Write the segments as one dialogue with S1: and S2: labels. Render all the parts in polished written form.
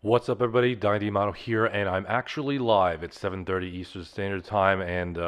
S1: What's up, everybody? Donnie D'Amato here, and I'm actually live at 7:30 Eastern Standard Time, and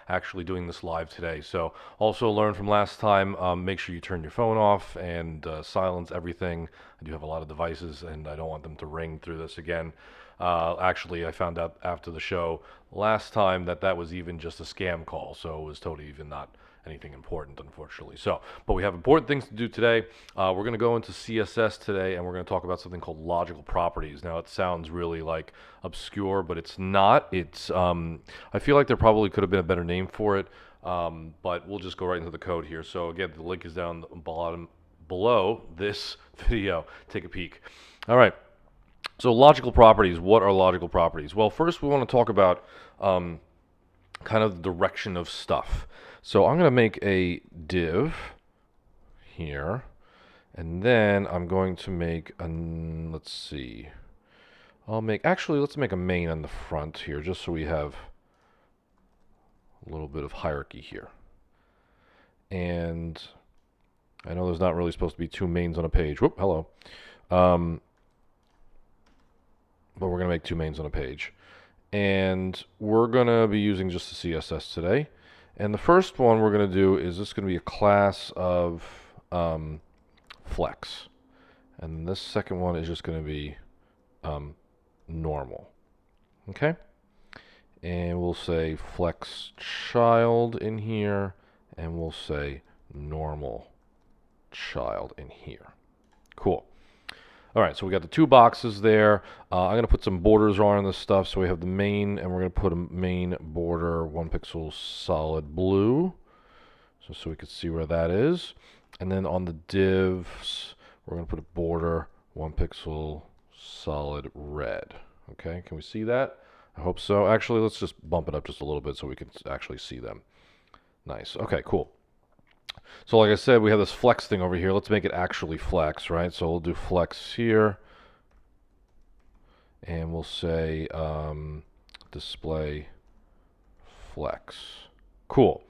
S1: actually doing this live today. So, also learn from last time. Make sure you turn your phone off and silence everything. I do have a lot of devices, and I don't want them to ring through this again. Actually, I found out after the show last time that that was even just a scam call, so it was totally even not anything important, unfortunately. So, but we have important things to do today. We're going to go into CSS today, and we're going to talk about something called logical properties. Now, it sounds really like obscure, but it's not. It's I feel like there probably could have been a better name for it, but we'll just go right into the code here. So again, the link is down the bottom below this video. Take a peek. All right. So logical properties. What are logical properties? Well, first we want to talk about kind of the direction of stuff. So I'm going to make a div here, and then I'm going to make let's see. Let's make a main on the front here, just so we have a little bit of hierarchy here. And I know there's not really supposed to be two mains on a page. Whoop, hello. But we're going to make two mains on a page. And we're going to be using just the CSS today. And the first one we're going to do is this going to be a class of flex. And this second one is just going to be normal. Okay? And we'll say flex child in here, and we'll say normal child in here. Cool. All right, so we got the two boxes there. I'm going to put some borders on this stuff. So we have the main, and we're going to put a main border 1 pixel solid blue, so we can see where that is. And then on the divs, we're going to put a border 1 pixel solid red. Okay, can we see that? I hope so. Actually, let's just bump it up just a little bit so we can actually see them. Nice. Okay, cool. So like I said, we have this flex thing over here. Let's make it actually flex, right? So we'll do flex here. And we'll say display flex. Cool.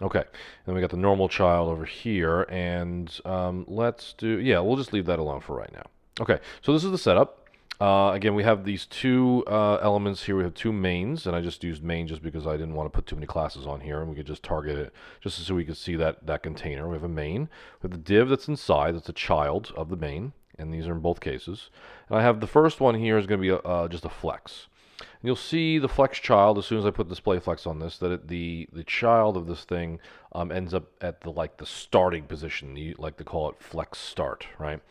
S1: Okay. Then we got the normal child over here. And let's do, yeah, we'll just leave that alone for right now. Okay. So this is the setup. Again, we have these two elements here. We have two mains, and I just used main just because I didn't want to put too many classes on here, and we could just target it just so we could see that container. We have a main. We have the div that's inside. That's a child of the main, and these are in both cases. And I have the first one here is going to be just a flex. And you'll see the flex child as soon as I put display flex on this, that the child of this thing ends up at the starting position. You like to call it flex start, right?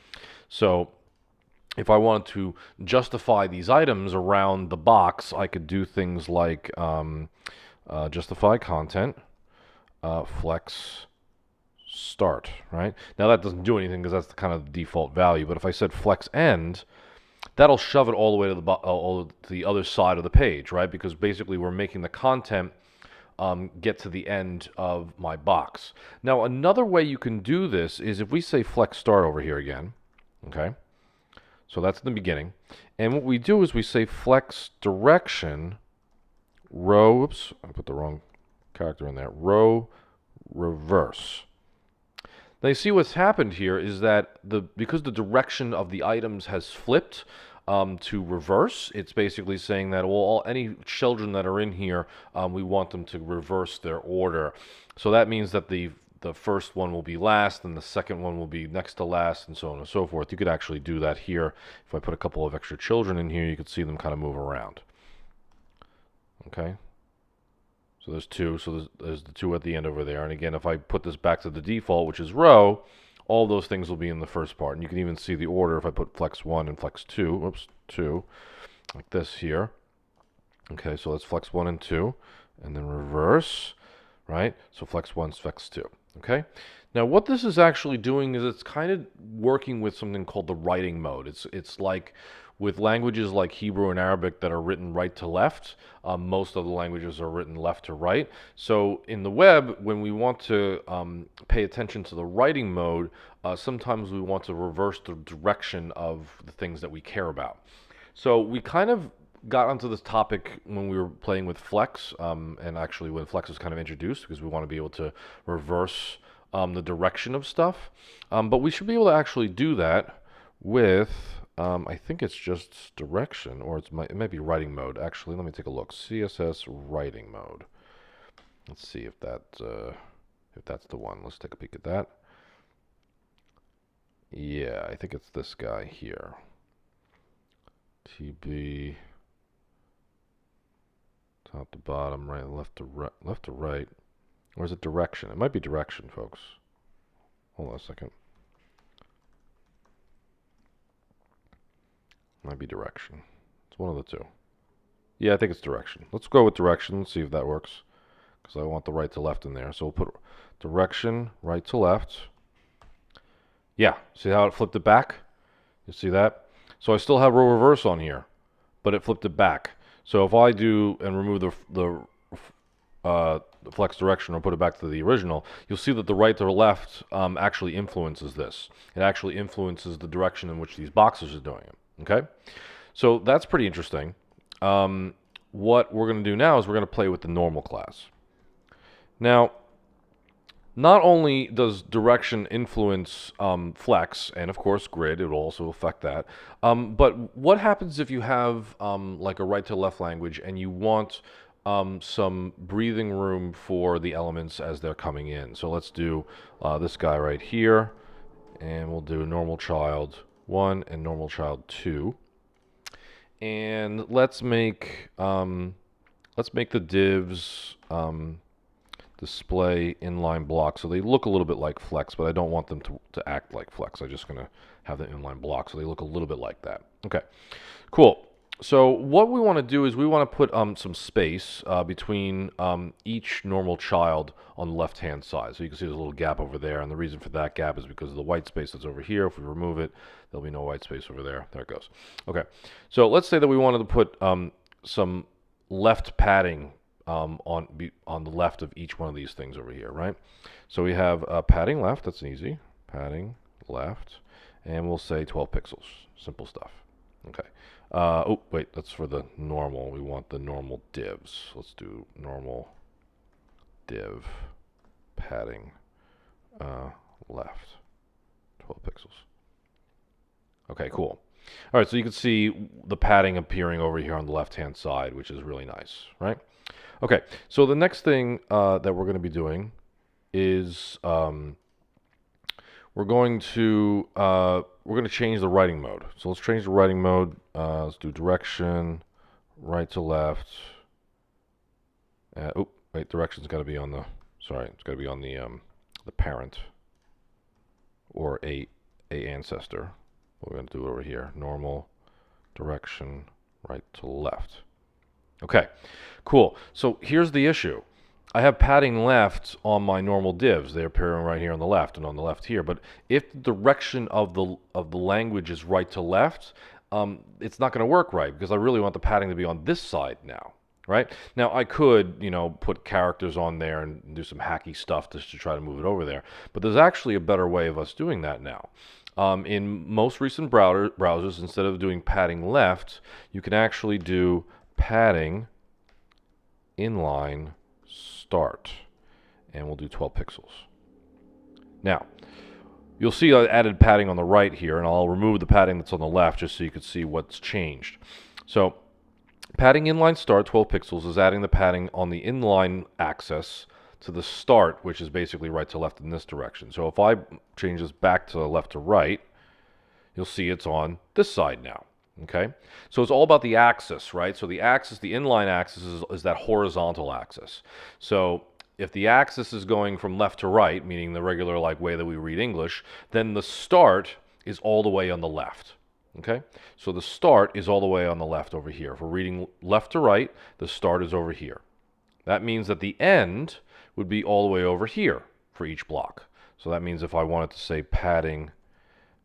S1: So if I want to justify these items around the box, I could do things like justify content, flex start, right? Now that doesn't do anything because that's the kind of default value, but if I said flex end, that'll shove it all the way to the other side of the page, right? Because basically we're making the content get to the end of my box. Now another way you can do this is if we say flex start over here again, okay? So that's in the beginning. And what we do is we say flex direction row, oops, I put the wrong character in there, row reverse. Now you see what's happened here is that because the direction of the items has flipped to reverse, it's basically saying that, well, any children that are in here, we want them to reverse their order. So that means that the first one will be last, and the second one will be next to last, and so on and so forth. You could actually do that here. If I put a couple of extra children in here, you could see them kind of move around. Okay? So there's two. So there's the two at the end over there. And again, if I put this back to the default, which is row, all those things will be in the first part. And you can even see the order if I put flex 1 and flex 2. Oops, 2. Like this here. Okay, so that's flex 1 and 2. And then reverse, right? So flex 1, flex 2. Okay. Now what this is actually doing is it's kind of working with something called the writing mode. It's like with languages like Hebrew and Arabic that are written right to left. Most of the languages are written left to right. So in the web, when we want to pay attention to the writing mode, sometimes we want to reverse the direction of the things that we care about. So we kind of got onto this topic when we were playing with Flex, and actually when Flex was kind of introduced, because we want to be able to reverse the direction of stuff. But we should be able to actually do that with I think it's just direction, or it might be writing mode. Actually, let me take a look. CSS writing mode. Let's see if that's the one. Let's take a peek at that. Yeah, I think it's this guy here. TB top to bottom, right, left to right. Or is it direction? It might be direction, folks. Hold on a second. Might be direction. It's one of the two. Yeah, I think it's direction. Let's go with direction, see if that works. Because I want the right to left in there. So we'll put direction, right to left. Yeah, see how it flipped it back? You see that? So I still have row reverse on here, but it flipped it back. So if I do and remove the flex direction or put it back to the original, you'll see that the right to left actually influences this. It actually influences the direction in which these boxes are doing it. Okay? So that's pretty interesting. What we're going to do now is we're going to play with the normal class. Now, not only does direction influence flex, and of course grid, it will also affect that, but what happens if you have like a right to left language and you want some breathing room for the elements as they're coming in? So let's do this guy right here, and we'll do normal child 1 and normal child 2. And let's make the divs display inline block, so they look a little bit like flex, but I don't want them to act like flex. I'm just going to have the inline block so they look a little bit like that. Okay, cool. So what we want to do is we want to put some space between each normal child on the left-hand side. So you can see there's a little gap over there, and the reason for that gap is because of the white space that's over here. If we remove it, there'll be no white space over there. There it goes. Okay, so let's say that we wanted to put some left padding on the left of each one of these things over here, right? So we have padding left. That's easy. Padding left, and we'll say 12 pixels. Simple stuff. Okay. Oh, wait, that's for the normal. We want the normal divs. Let's do normal div padding left, 12 pixels. Okay, cool. All right, so you can see the padding appearing over here on the left-hand side, which is really nice, right? Okay, so the next thing that we're going to be doing is we're going to change the writing mode. So let's change the writing mode. Let's do direction, right to left. Oh, wait, direction's got to be on the. Sorry, it's got to be on the parent or a ancestor. We're going to do it over here. Normal, direction, right to left. Okay, cool. So here's the issue. I have padding left on my normal divs. They're appearing right here on the left and on the left here. But if the direction of the language is right to left, it's not going to work right because I really want the padding to be on this side now, right? Now I could, you know, put characters on there and do some hacky stuff just to try to move it over there. But there's actually a better way of us doing that now. In most recent browsers, instead of doing padding left, you can actually do padding inline start, and we'll do 12 pixels. Now, you'll see I added padding on the right here, and I'll remove the padding that's on the left just so you can see what's changed. So, padding inline start, 12 pixels, is adding the padding on the inline axis to the start, which is basically right to left in this direction. So if I change this back to left to right, you'll see it's on this side now. Okay, so it's all about the axis, right? So the axis, the inline axis is that horizontal axis. So if the axis is going from left to right, meaning the regular like way that we read English, then the start is all the way on the left. Okay, so the start is all the way on the left over here. If we're reading left to right, the start is over here. That means that the end would be all the way over here for each block. So that means if I wanted to say padding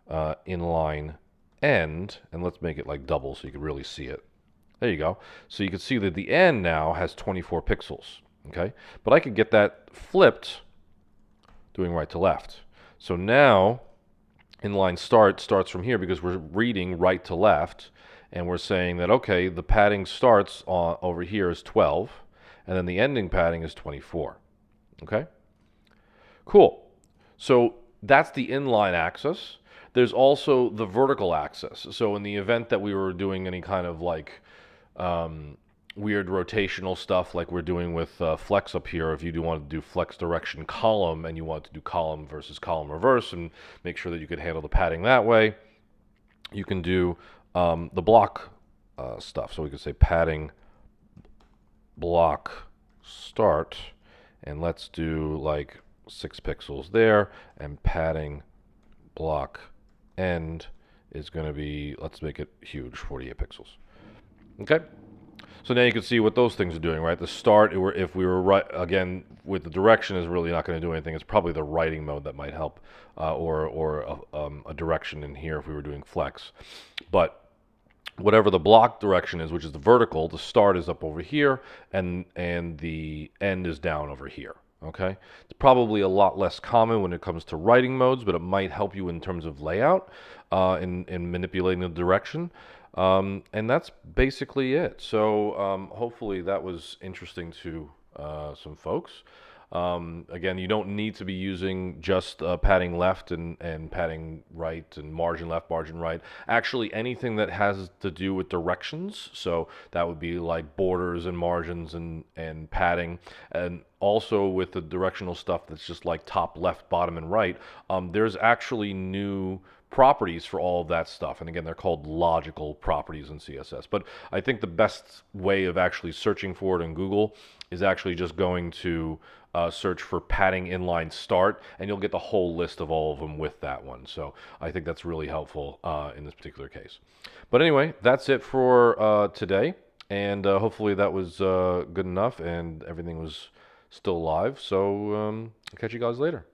S1: inline end, and let's make it like double so you can really see it. There you go. So you can see that the end now has 24 pixels. Okay, but I could get that flipped doing right to left. So now inline start starts from here because we're reading right to left, and we're saying that, okay, the padding starts over here is 12, and then the ending padding is 24. Okay, cool. So that's the inline axis. There's also the vertical axis. So in the event that we were doing any kind of like weird rotational stuff like we're doing with flex up here, if you do want to do flex direction column and you want to do column versus column reverse and make sure that you could handle the padding that way, you can do the block stuff. So we could say padding block start, and let's do like 6 pixels there, and padding block end is going to be, let's make it huge, 48 pixels. Okay, so now you can see what those things are doing, right? The start, if we were right again with the direction, is really not going to do anything. It's probably the writing mode that might help, or a direction in here if we were doing flex. But whatever the block direction is, which is the vertical, the start is up over here, and the end is down over here. Okay, it's probably a lot less common when it comes to writing modes, but it might help you in terms of layout, in manipulating the direction. And that's basically it. So hopefully that was interesting to some folks. Again, you don't need to be using just padding left and padding right and margin left, margin right. Actually, anything that has to do with directions, so that would be like borders and margins and padding, and also with the directional stuff that's just like top, left, bottom, and right, there's actually new properties for all of that stuff. And again, they're called logical properties in CSS. But I think the best way of actually searching for it in Google is actually just going to search for padding inline start, and you'll get the whole list of all of them with that one. So I think that's really helpful in this particular case. But anyway, that's it for today. And hopefully that was good enough and everything was still live. So I'll catch you guys later.